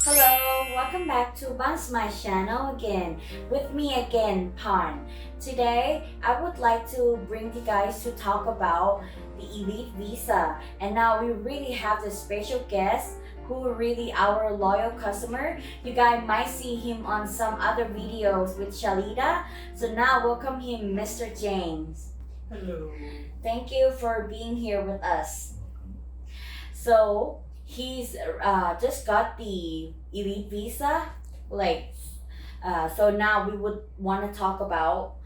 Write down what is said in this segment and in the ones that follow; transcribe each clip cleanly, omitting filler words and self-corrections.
Hello, welcome back to Once My channel again. With me again, Pan. Today, I would like to bring you guys to talk about the Elite Visa. And now we really have the special guest who are really our loyal customer. You guys might see him on some other videos with Shalita. So now welcome him, Mr. James. Hello. Thank you for being here with us. So he's just got the elite visa, like so now we would want to talk about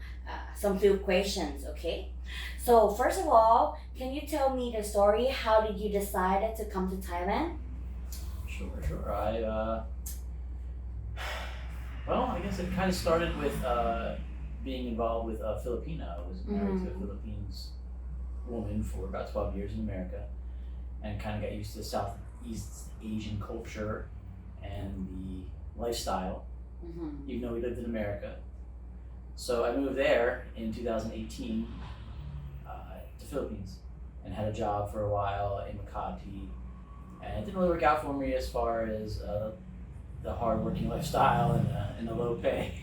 some few questions, okay? So first of all, can you tell me the story? How did you decide to come to Thailand? Sure. Well, I guess it kind of started with being involved with a Filipina. I was married to a Philippines woman for about 12 years in America, and kind of got used to Southeast Asian culture and the lifestyle, even though we lived in America. So I moved there in 2018 to Philippines and had a job for a while in Makati, and it didn't really work out for me as far as the hard-working lifestyle and the low pay.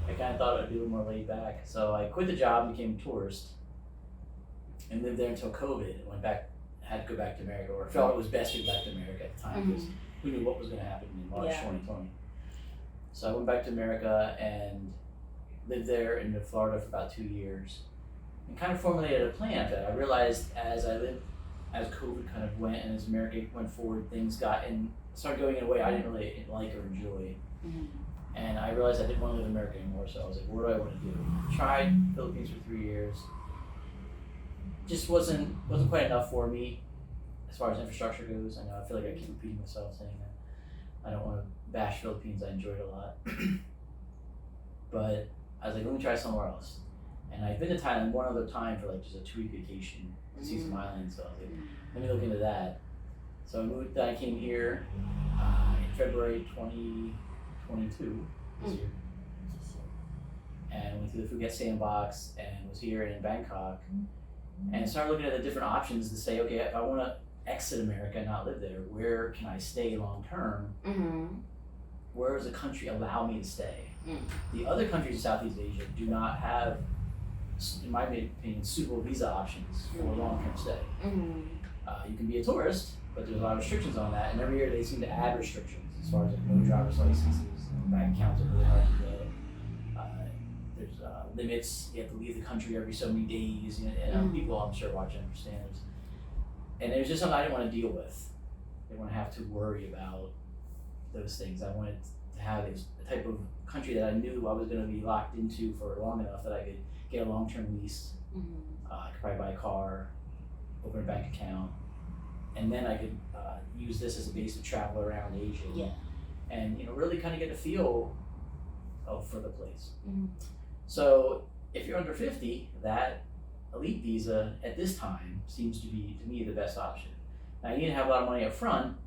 I kind of thought it would be a little more laid back, so I quit the job, became a tourist, and lived there until COVID. And went back, had to go back to America, or felt it was best to go back to America at the time because who knew what was going to happen in March 2020. So I went back to America and lived there in Florida for about 2 years, and kind of formulated a plan that I realized as COVID kind of went and as America went forward, things started going in a way I didn't really like or enjoy. And I realized I didn't want to live in America anymore, so I was like, what do I want to do? Tried Philippines for 3 years. Just wasn't quite enough for me as far as infrastructure goes. I know I feel like I keep repeating myself saying that. I don't want to bash Philippines, I enjoyed it a lot. But I was like, let me try somewhere else. And I've been to Thailand one other time for like just a 2-week vacation to see some islands, so I was like, let me look into that. So I came here in February 2022 this year. And went through the Phuket sandbox and was here in Bangkok and started looking at the different options to say, okay, if I want to exit America and not live there, where can I stay long term? Where does a country allow me to stay? The other countries in Southeast Asia do not have, in my opinion, suitable visa options for long-term stay. You can be a tourist, but there's a lot of restrictions on that, and every year they seem to add restrictions as far as like no driver's licenses, bank accounts are really hard to get. There's limits. You have to leave the country every so many days. And people, I'm sure, watching understand. And it was just something I didn't want to deal with. I didn't want to have to worry about those things. I wanted to have a type of country that I knew I was going to be locked into for long enough that I could get a long-term lease. I could probably buy a car, open a bank account, and then I could use this as a base to travel around Asia. And really kind of get a feel for the place. So if you're under 50, that elite visa at this time seems to be, to me, the best option. Now you need to have a lot of money up front,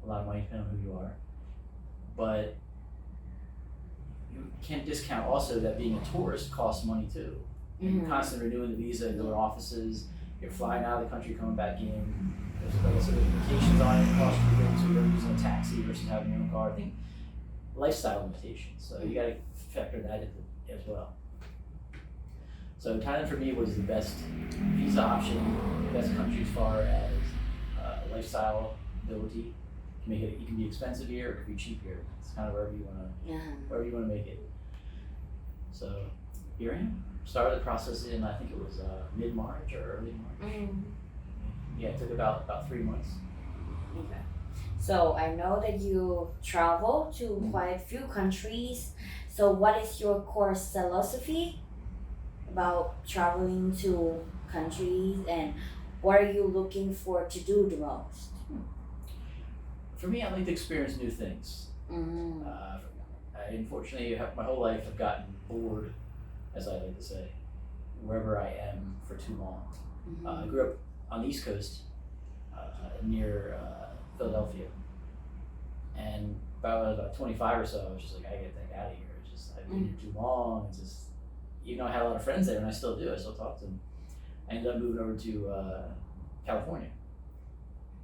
a lot of money depending on who you are, but you can't discount also that being a tourist costs money too. You're constantly renewing the visa, going to offices, you're flying out of the country, coming back in. There's like I said, vacations on it, cost you things, so you're using a taxi versus having your own car. I think lifestyle limitations, so you got to factor that in as well. So Thailand for me was the best visa option, the best country as far as lifestyle ability. You can be expensive here, or it could be cheap here. It's kind of wherever you want to make it. So here I am. Started the process in, I think it was mid-March or early March. Yeah, it took about 3 months. Okay. So I know that you travel to quite a few countries. So what is your core philosophy about traveling to countries, and what are you looking for to do the most? For me, I like to experience new things. I unfortunately, my whole life I've gotten bored, as I like to say, wherever I am for too long. I grew up on the East Coast, near Philadelphia, and about 25 or so, I was just like, I gotta get out of here. It's just I've been here too long. It's just, even though I had a lot of friends there, and I still do, I still talk to them. I ended up moving over to California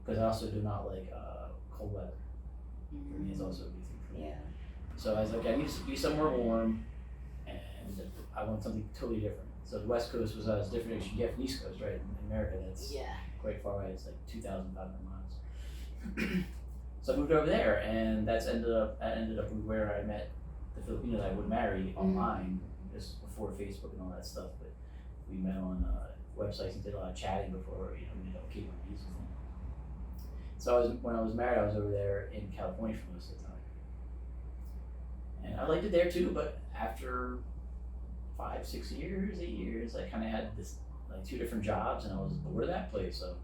because I also do not like cold weather. also a big thing for me. Yeah. So I was like, I need to be somewhere warm, and I want something totally different. So the West Coast was different as you get from the East Coast, right? In America, that's quite far away. It's like 2,500 miles. So I moved over there, and that ended up where I met the Filipino that I would marry online. This was before Facebook and all that stuff, but we met on websites and did a lot of chatting before we came on visa thing. So when I was married, I was over there in California for most of the time, and I liked it there too. But after 5, 6 years, 8 years, I kind of had this like 2 different jobs, and I was bored of that place. So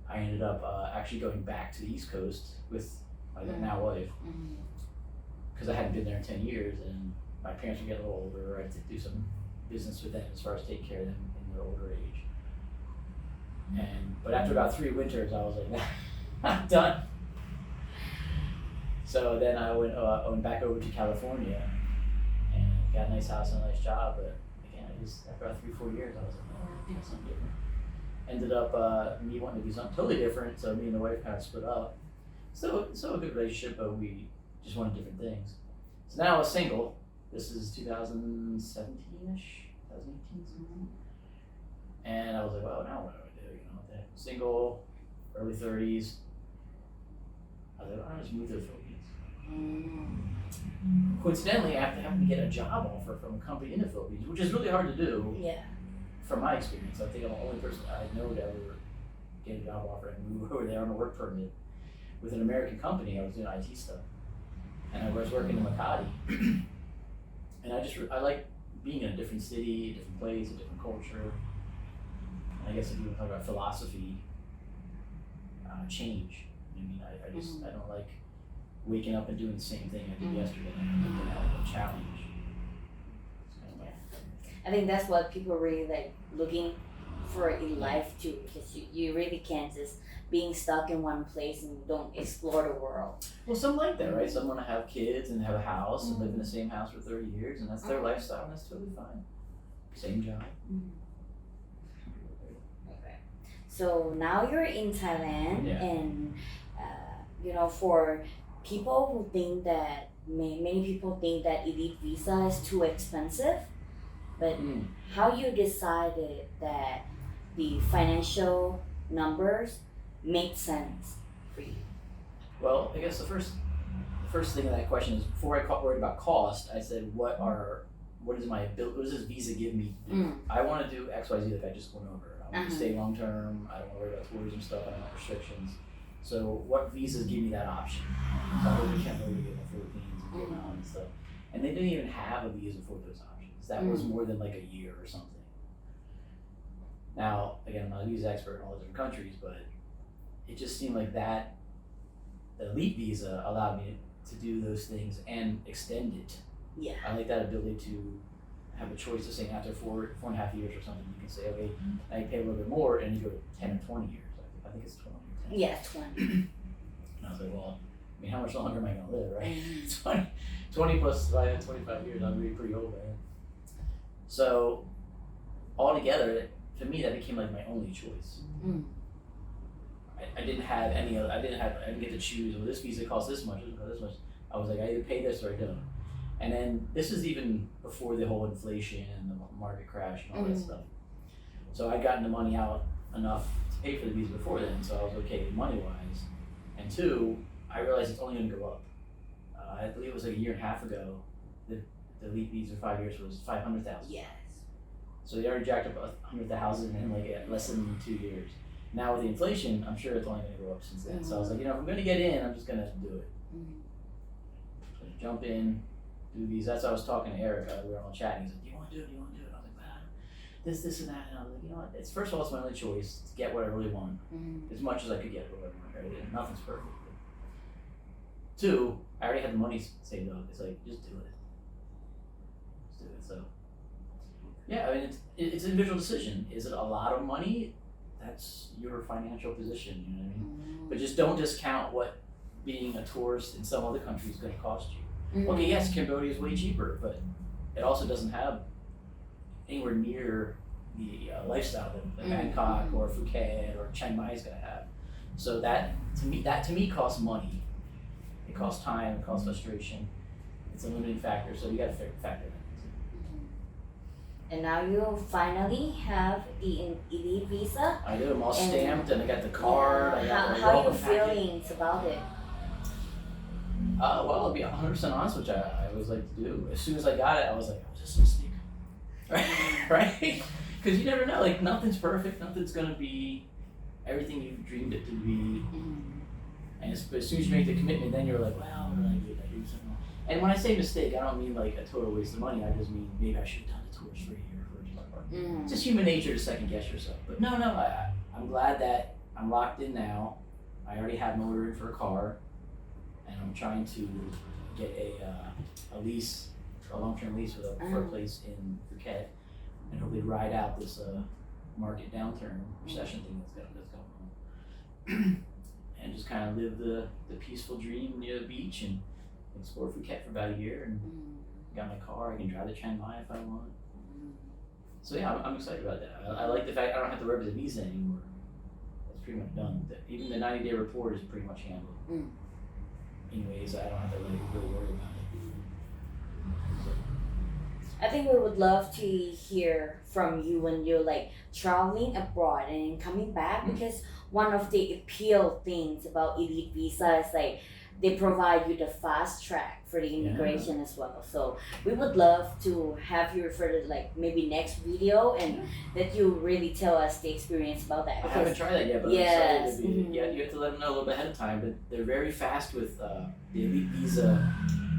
I ended up actually going back to the East Coast with my now wife, because I hadn't been there in 10 years, and my parents were getting a little older. I had to do some business with them as far as take care of them in their older age. But after about 3 winters, I was like, I'm done. So then I went back over to California and got a nice house and a nice job. But again, after about 3-4 years, I was like, oh, I think something different. Ended up me wanting to do something totally different. So me and the wife kind of split up. Still a good relationship, but we just wanted different things. So now I was single. This is 2017-ish, 2018 something. And I was like, well, now what do I do? Single, early 30s. I was like, I'll just move to the Philippines. Coincidentally, after having to get a job offer from a company in the Philippines, which is really hard to do. Yeah. From my experience, I think I'm the only person I know to ever get a job offer and move over there on a work permit with an American company. I was doing IT stuff, and I was working in Makati. And I like being in a different city, a different place, a different culture. And I guess if you want to talk about philosophy, change. I mean, I don't like waking up and doing the same thing I did yesterday. I'm looking at a challenge. I think that's what people really like looking for in life too, because you really can't just being stuck in one place and don't explore the world. Well, some like that, right? Some want to have kids and have a house and live in the same house for 30 years, and that's their lifestyle, and that's totally fine. Same job. Okay. So now you're in Thailand, and for people who think that many people think that elite visa is too expensive, but how you decided that the financial numbers make sense for you? Well, I guess the first thing of that question is, before I worried about cost, I said, what is my ability? What does this visa give me to do? I want to do X, Y, Z, like I just went over. I want to stay long term. I don't want to worry about tourism stuff. I don't want restrictions. So what visas give me that option? So I lived in Cambodia, in the Philippines, and Vietnam and stuff. And they didn't even have a visa for those options. That was more than like a year or something. Now, again, I'm not a visa expert in all the different countries, but it just seemed like that the elite visa allowed me to do those things and extend it. Yeah. I like that ability to have a choice of saying after 4.5 years or something, you can say, okay, now you pay a little bit more, and you go to 10 or 20 years. I think it's 20 or 10. Yeah, 20. And I was like, well, I mean, how much longer am I going to live, right? 20 plus 25 years, I'm really pretty old, man. So, altogether, to me, that became like my only choice. I didn't have any other, I didn't get to choose, well, this visa costs this much, this costs this much. I was like, I either pay this or I don't. And then this is even before the whole inflation and the market crash and all that stuff. So I'd gotten the money out enough to pay for the visa before then, so I was okay money-wise. And 2, I realized it's only going to go up. I believe it was like a year and a half ago, the elite visa for 5 years was $500,000. Yes. So they already jacked up 100,000 in like less than 2 years. Now with the inflation, I'm sure it's only going to go up since then. So I was like, if I'm going to get in, I'm just going to do it. So jump in, do these. That's why I was talking to Erica. We were all chatting. He's like, do you want to do it? Do you want to do it? I was like, man, this, and that. And I was like, you know what? It's first of all, it's my only choice to get what I really want, as much as I could get what I want. Right? And nothing's perfect. 2, I already had the money saved up. It's like, just do it. Just do it. So, yeah, I mean, it's an individual decision. Is it a lot of money? That's your financial position, you know what I mean? But just don't discount what being a tourist in some other country is going to cost you. Okay, yes, Cambodia is way cheaper, but it also doesn't have anywhere near the lifestyle that Bangkok or Phuket or Chiang Mai is going to have. So that to me costs money. It costs time, it costs frustration. It's a limiting factor, so you got to factor that. And now you finally have the elite visa. I do. I'm all stamped, and I got the card. I got how are you packet. feeling about it? Well, I'll be 100% honest, which I always like to do. As soon as I got it, I was like, "Oh, this is a mistake," right? Because you never know. Like nothing's perfect. Nothing's gonna be everything you've dreamed it to be. And as soon as you make the commitment, then you're like, "Well, what did I do? Did I do something wrong?" And when I say mistake, I don't mean like a total waste of money. I just mean maybe I should have done the tours for a year for It's just human nature to second guess yourself. But no, I'm glad that I'm locked in now. I already have an order in for a car, and I'm trying to get a lease, a long-term lease for a place in Phuket, and hopefully ride out this market downturn recession thing that's going on, and just kind of live the peaceful dream near the beach and explore Phuket for about a year. And got my car. I can drive to Chiang Mai if I want. So yeah, I'm excited about that. I like the fact I don't have to worry about the visa anymore. That's pretty much done. Even the 90-day report is pretty much handled. Anyways, I don't have to really worry about it. I think we would love to hear from you when you're like traveling abroad and coming back, because one of the appeal things about elite visa is like they provide you the fast track for the immigration as well. So we would love to have you refer to like maybe next video and that you really tell us the experience about that. I haven't tried that yet, but yes. I'm excited to be. Yeah, you have to let them know a little bit ahead of time, but they're very fast with the elite visa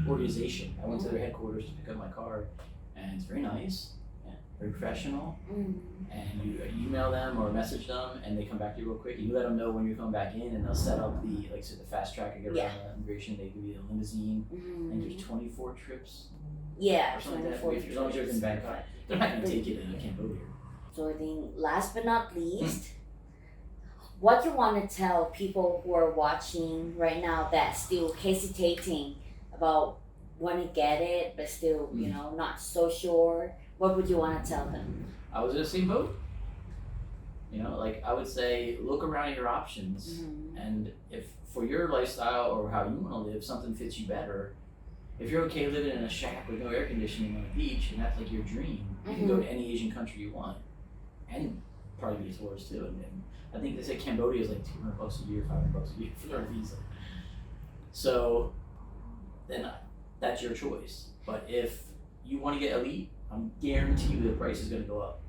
organization. I went to their headquarters to pick up my card, and it's very nice, very professional. And you email them or message them, and they come back to you real quick. You let them know when you're coming back in, and they'll set up the the fast track to get around the immigration. They give you a limousine. I think there's 24 trips. Yeah, or something like 24 that. As long as you're in Bangkok, they're not going to take you to Cambodia. So I think last but not least, what you want to tell people who are watching right now that's still hesitating about want to get it, but still not so sure. What would you want to tell them? I was in the same boat. I would say look around at your options, and if for your lifestyle or how you want to live, something fits you better. If you're okay living in a shack with no air conditioning on a beach, and that's like your dream, you can go to any Asian country you want, and probably be a tourist too. And I think they say Cambodia is like $200 a year, $500 a year for their visa. So then that's your choice. But if you want to get elite, I'm guarantee you the price is going to go up.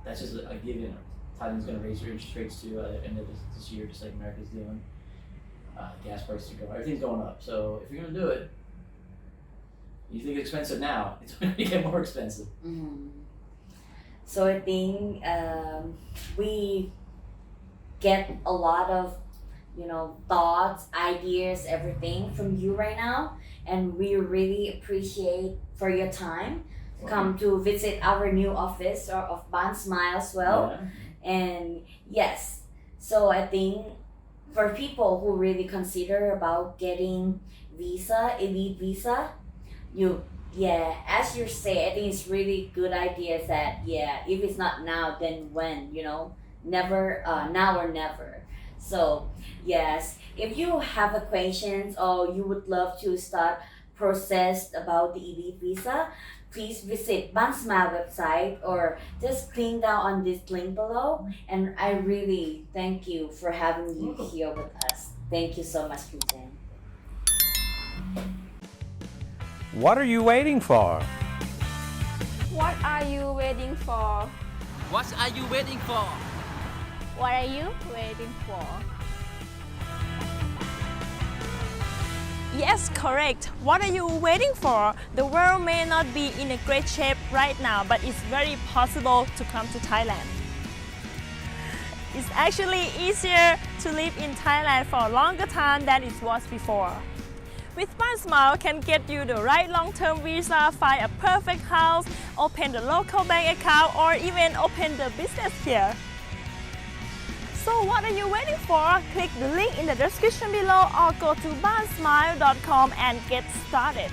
That's just a given. Thailand's going to raise their interest rates too at the end of this year, just like America's doing. Gas prices are going up. Everything's going up. So if you're going to do it, you think it's expensive now, it's going to get more expensive. So I think we get a lot of thoughts, ideas, everything from you right now, and we really appreciate for your time to come to visit our new office of Ban Smile as well. And yes, so I think for people who really consider about getting elite visa, as you say, I think it's really good ideas that if it's not now, then when, never, now or never. So yes, if you have a questions or you would love to start process about the elite visa, please visit Ban Smile website or just click down on this link below. And I really thank you for having you here with us. Thank you so much, Vincent. What are you waiting for? What are you waiting for? What are you waiting for? What are you waiting for? Yes, correct. What are you waiting for? The world may not be in a great shape right now, but it's very possible to come to Thailand. It's actually easier to live in Thailand for a longer time than it was before. With Ban Smile can get you the right long-term visa, find a perfect house, open the local bank account, or even open the business here. So what are you waiting for? Click the link in the description below or go to bansmile.com and get started.